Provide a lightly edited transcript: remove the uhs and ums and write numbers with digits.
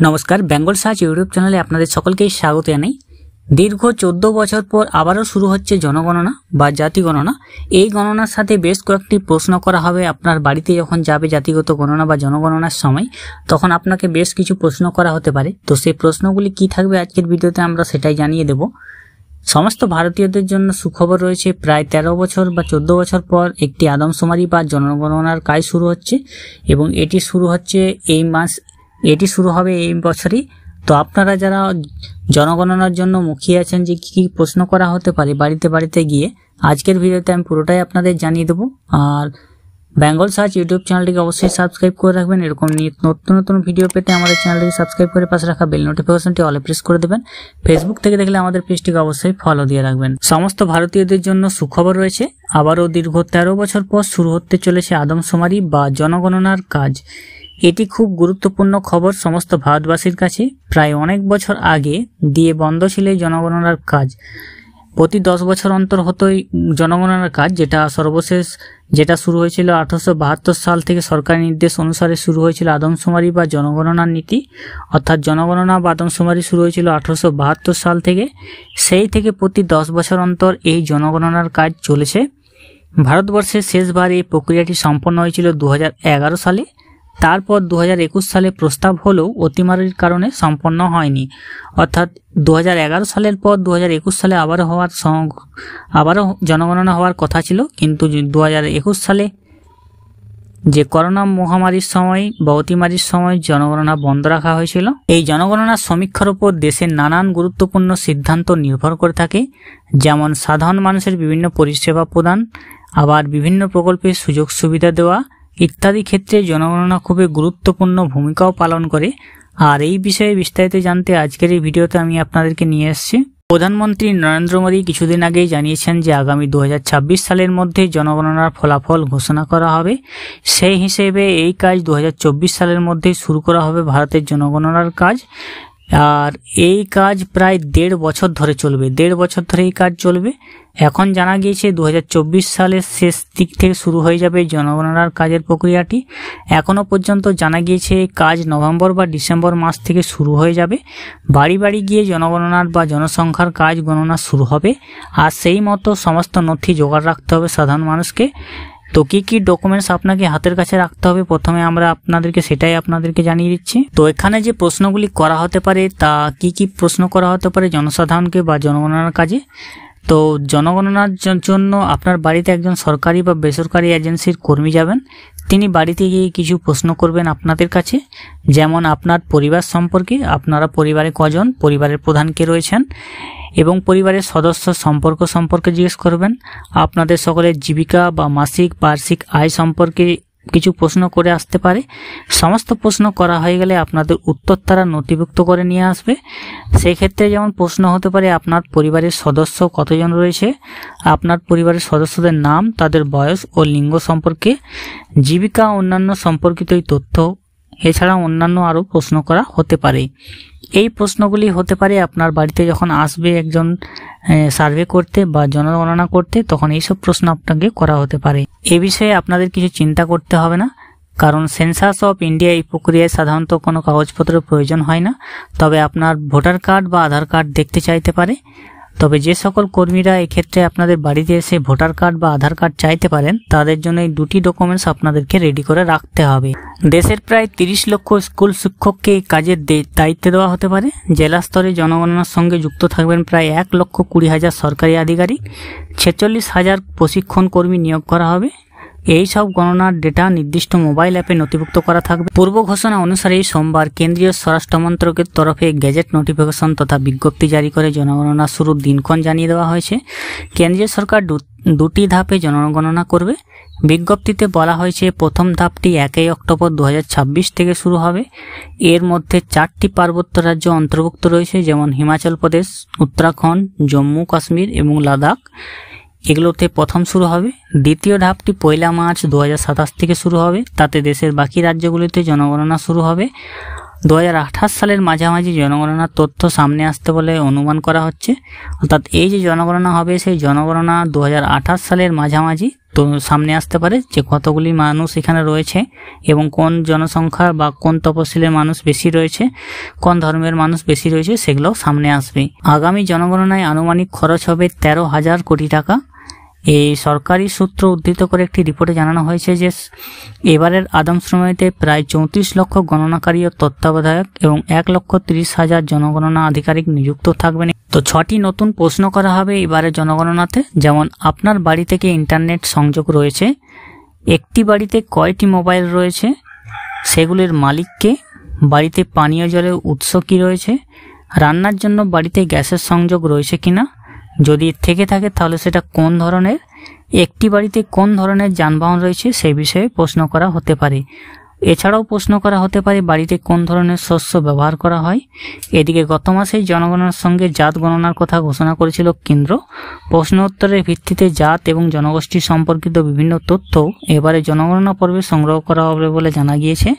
নমস্কার, Bengal search YouTube চ্যানেলে আপনাদের সকলকেই স্বাগত জানাই। দীর্ঘ 14 বছর পর আবারও শুরু হচ্ছে জনগণনা বা জাতি গণনা। এই গণনার সাথে বেশ কয়েকটি প্রশ্ন করা হবে। আপনার বাড়িতে যখন যাবে জাতিগত গণনা বা জনগণনার সময়, তখন আপনাকে বেশ কিছু প্রশ্ন করা হতে পারে। তো সেই প্রশ্নগুলি কি থাকবে আজকের ভিডিওতে আমরা সেটাই জানিয়ে দেব। সমস্ত ভারতীয়দের জন্য সুখবর রয়েছে। প্রায় 13 বছর বা 14 বছর পর একটি আদমশুমারি বা জনগণনার কাজ শুরু হচ্ছে এবং এটি শুরু হবে এই বছরই। তো আপনারা যারা জনগণনার জন্য মুখিয়ে আছেন যে কি প্রশ্ন করা হতে পারে বাড়িতে বাড়িতে গিয়ে, আজকের ভিডিওতে আমি পুরোটাই আপনাদের জানিয়ে দেবো। আর বেঙ্গল সার্চ ইউটিউব চ্যানেলটিকে অবশ্যই সাবস্ক্রাইব করে রাখবেন। এরকম নতুন নতুন ভিডিও পেতে আমাদের চ্যানেলটিকে সাবস্ক্রাইব করে পাশে রাখা বেল নোটিফিকেশনটি অলে প্রেস করে দেবেন। ফেসবুক থেকে দেখলে আমাদের পেজটিকে অবশ্যই ফলো দিয়ে রাখবেন। সমস্ত ভারতীয়দের জন্য সুখবর রয়েছে। আবারও দীর্ঘ 13 বছর পর শুরু হতে চলেছে আদমশুমারি বা জনগণনার কাজ। এটি খুব গুরুত্বপূর্ণ খবর সমস্ত ভারতবাসীর কাছে। প্রায় অনেক বছর আগে দিয়ে বন্ধ ছিল এই জনগণনার কাজ। প্রতি 10 বছর অন্তর হতোই জনগণনার কাজ, যেটা শুরু হয়েছিল 1872 সাল থেকে। সরকারি নির্দেশ অনুসারে শুরু হয়েছিল আদমশুমারি বা জনগণনার নীতি, অর্থাৎ জনগণনা বা আদমশুমারি শুরু হয়েছিল 1872 সাল থেকে। সেই থেকে প্রতি 10 বছর অন্তর এই জনগণনার কাজ চলেছে। ভারতবর্ষে শেষবার এই প্রক্রিয়াটি সম্পন্ন হয়েছিল 2011 সালে। তারপর 2021 সালে প্রস্তাব হলেও অতিমারির কারণে সম্পন্ন হয়নি। অর্থাৎ 2011 সালের পর 2021 সালে আবারও জনগণনা হওয়ার কথা ছিল, কিন্তু 2021 সালে যে করোনা মহামারীর সময় বা অতিমারির সময় জনগণনা বন্ধ রাখা হয়েছিল। এই জনগণনার সমীক্ষার উপর দেশের নানান গুরুত্বপূর্ণ সিদ্ধান্ত নির্ভর করে থাকে, যেমন সাধারণ মানুষের বিভিন্ন পরিষেবা প্রদান, আবার বিভিন্ন প্রকল্পের সুযোগ সুবিধা দেওয়া ইত্যাদি ক্ষেত্রে জনগণনা খুবই গুরুত্বপূর্ণ ভূমিকাও পালন করে। আর এই বিষয়ে বিস্তারিত জানতে আজকের এই ভিডিওতে আমি আপনাদেরকে নিয়ে এসেছি। প্রধানমন্ত্রী নরেন্দ্র মোদী কিছুদিন আগেই জানিয়েছেন যে আগামী 2026 সালের মধ্যে জনগণনার ফলাফল ঘোষণা করা হবে। সেই হিসেবে এই কাজ 2024 সালের মধ্যে শুরু করা হবে ভারতের জনগণনার কাজ। আর এই কাজ প্রায় 1.5 বছর ধরে চলবে। 1.5 বছর ধরে এই কাজ চলবে। এখন জানা গিয়েছে 2024 সালের শেষ দিক থেকে শুরু হয়ে যাবে জনগণনার কাজের প্রক্রিয়াটি। এখনো পর্যন্ত জানা গিয়েছে কাজ নভেম্বর বা ডিসেম্বর মাস থেকে শুরু হয়ে যাবে। বাড়ি বাড়ি গিয়ে জনগণনার বা জনসংখ্যার কাজ গণনা শুরু হবে। আর সেই মতো সমস্ত নথি জোগাড় রাখতে হবে সাধারণ মানুষকে। তো কি ডকুমেন্টস আপনাকে হাতের কাছে রাখতে হবে প্রথমে আমরা সেটাই আপনাদেরকে জানিয়ে দিচ্ছি। তো এখানে যে প্রশ্নগুলি করা হতে পারে, তা কি প্রশ্ন করা হতে পারে জনসাধারণকে বা জনগণনার কাজে। তো জনগণনার জন্য আপনার বাড়িতে একজন সরকারি বা বেসরকারি এজেন্সির কর্মী যাবেন। তিনি বাড়িতে গিয়ে কিছু প্রশ্ন করবেন আপনাদের কাছে, যেমন আপনার পরিবার সম্পর্কে, আপনারা পরিবারে কজন, পরিবারের প্রধান কে রয়েছেন এবং পরিবারের সদস্য সম্পর্কে জিজ্ঞেস করবেন। আপনাদের সকলের জীবিকা বা মাসিক বার্ষিক আয় সম্পর্কে কিছু প্রশ্ন করে আসতে পারে। সমস্ত প্রশ্ন করা হয়ে গেলে আপনাদের উত্তর তারা নথিভুক্ত করে নিয়ে আসবে। সেই ক্ষেত্রে যেমন প্রশ্ন হতে পারে আপনার পরিবারের সদস্য কতজন রয়েছে, আপনার পরিবারের সদস্যদের নাম, তাদের বয়স ও লিঙ্গ সম্পর্কে, জীবিকা অন্যান্য সম্পর্কিত এই তথ্য, এছাড়া অন্যান্য আরও প্রশ্ন করা হতে পারে। এই প্রশ্নগুলি হতে পারে আপনার বাড়িতে যখন আসবে একজন সার্ভে করতে বা জনগণনা করতে, তখন এইসব প্রশ্ন আপনাকে করা হতে পারে। এ বিষয়ে আপনাদের কিছু চিন্তা করতে হবে না, কারণ সেন্সাস অফ ইন্ডিয়া এই প্রক্রিয়ায় সাধারণত কোনো কাগজপত্রের প্রয়োজন হয় না। তবে আপনার ভোটার কার্ড বা আধার কার্ড দেখতে চাইতে পারে। তবে যে সকল কর্মীরা এক্ষেত্রে আপনাদের বাড়িতে এসে ভোটার কার্ড বা আধার কার্ড চাইতে পারেন, তাদের জন্য এই দুটি ডকুমেন্টস আপনাদেরকে রেডি করে রাখতে হবে। দেশের প্রায় 30 লক্ষ স্কুল শিক্ষককে এই কাজের দায়িত্ব দেওয়া হতে পারে। জেলা স্তরে জনগণনার সঙ্গে যুক্ত থাকবেন প্রায় 1,20,000 সরকারি আধিকারিক। 46,000 প্রশিক্ষণ কর্মী নিয়োগ করা হবে। এই সব গণনার ডেটা নির্দিষ্ট মোবাইল অ্যাপে নথিভুক্ত করা থাকবে। পূর্ব ঘোষণা অনুসারে সোমবার কেন্দ্রীয় স্বরাষ্ট্র মন্ত্রকের তরফে গেজেট নোটিফিকেশন তথা বিজ্ঞপ্তি জারি করে জনগণনা শুরুর দিনক্ষণ জানিয়ে দেওয়া হয়েছে। কেন্দ্রীয় সরকার দুটি ধাপে জনগণনা করবে। বিজ্ঞপ্তিতে বলা হয়েছে প্রথম ধাপটি 1 অক্টোবর 2026 থেকে শুরু হবে। এর মধ্যে 4টি পার্বত্য রাজ্য অন্তর্ভুক্ত রয়েছে, যেমন হিমাচল প্রদেশ, উত্তরাখণ্ড, জম্মু কাশ্মীর এবং লাদাখ। এগুলোতে প্রথম শুরু হবে। দ্বিতীয় ধাপটি 1 মার্চ 2027 থেকে শুরু হবে। তাতে দেশের বাকি রাজ্যগুলিতে জনগণনা শুরু হবে। 2028 সালের মাঝামাঝি জনগণনার তথ্য সামনে আসতে বলে অনুমান করা হচ্ছে। অর্থাৎ এই যে জনগণনা হবে, সেই জনগণনা 2028 সালের মাঝামাঝি তো সামনে আসতে পারে যে কতগুলি মানুষ এখানে রয়েছে এবং কোন জনসংখ্যা বা কোন তপশিলের মানুষ বেশি রয়েছে, কোন ধর্মের মানুষ বেশি রয়েছে, সেগুলো সামনে আসবে। আগামী জনগণনায় আনুমানিক খরচ হবে 13,000 কোটি টাকা। এই সরকারি সূত্র উদ্ধৃত করে একটি রিপোর্টে জানানো হয়েছে যে এবারের আদমশুমারিতে প্রায় 34 লক্ষ গণনাকারী ও তত্ত্বাবধায়ক এবং 1,30,000 জনগণনা আধিকারিক নিযুক্ত থাকবেন। তো 6টি নতুন প্রশ্ন করা হবে এবারের জনগণনাতে, যেমন আপনার বাড়ি থেকে ইন্টারনেট সংযোগ রয়েছে, একটি বাড়িতে কয়টি মোবাইল রয়েছে, সেগুলির মালিককে, বাড়িতে পানীয় জলের উৎস কি রয়েছে, রান্নার জন্য বাড়িতে গ্যাসের সংযোগ রয়েছে কিনা, যদি থেকে থাকে তাহলে সেটা কোন ধরনের, একটি বাড়িতে কোন ধরনের যানবাহন রয়েছে সেই বিষয়ে প্রশ্ন করা হতে পারে। এছাড়াও প্রশ্ন করা হতে পারে বাড়িতে কোন ধরনের শস্য ব্যবহার করা হয়। এদিকে গত মাসেই জনগণনার সঙ্গে জাত গণনার কথা ঘোষণা করেছিল কেন্দ্র। প্রশ্ন উত্তরের ভিত্তিতে জাত এবং জনগোষ্ঠী সম্পর্কিত বিভিন্ন তথ্য এবারে জনগণনা পর্বে সংগ্রহ করা হবে বলে জানা গিয়েছে।